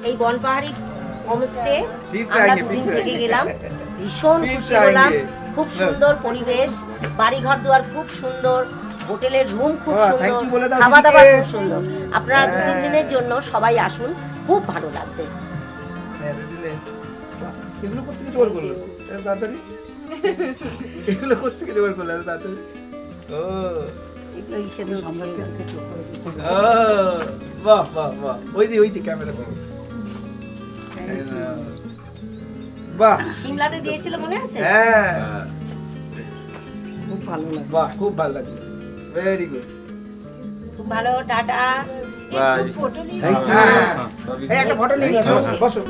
এই বনপাহাড়ি হোমস্টে আমরা দুদিন থেকে গেলাম, ভীষণ খুশি হলাম। খুব সুন্দর পরিবেশ, বাড়িঘর দুয়ার খুব সুন্দর, হোটেলের রুম খুব সুন্দর, খাওয়া দাওয়া খুব সুন্দর। আপনারা 2-3 দিনের জন্য সবাই আসুন, খুব ভালো লাগবে। এগুলো কোথেকে জোগাড় করলো তাড়াতাড়ি? এগুলো কোথেকে জোগাড় করলো তাড়াতাড়ি? ও এগুলো হিসেবে বাহ বাহ বাহ, ওই দি ক্যামেরা করো। বাহ, সিমলাতে দিয়েছিল মনে আছে? হ্যাঁ খুব ভালো লাগে। বাহ, খুব ভালো লাগলো, ভেরি গুড। খুব ভালো, টাটা। বাই। একটু ফটো নিয়ে হ্যাঁ, এই একটা ফটো নিয়ে বসো।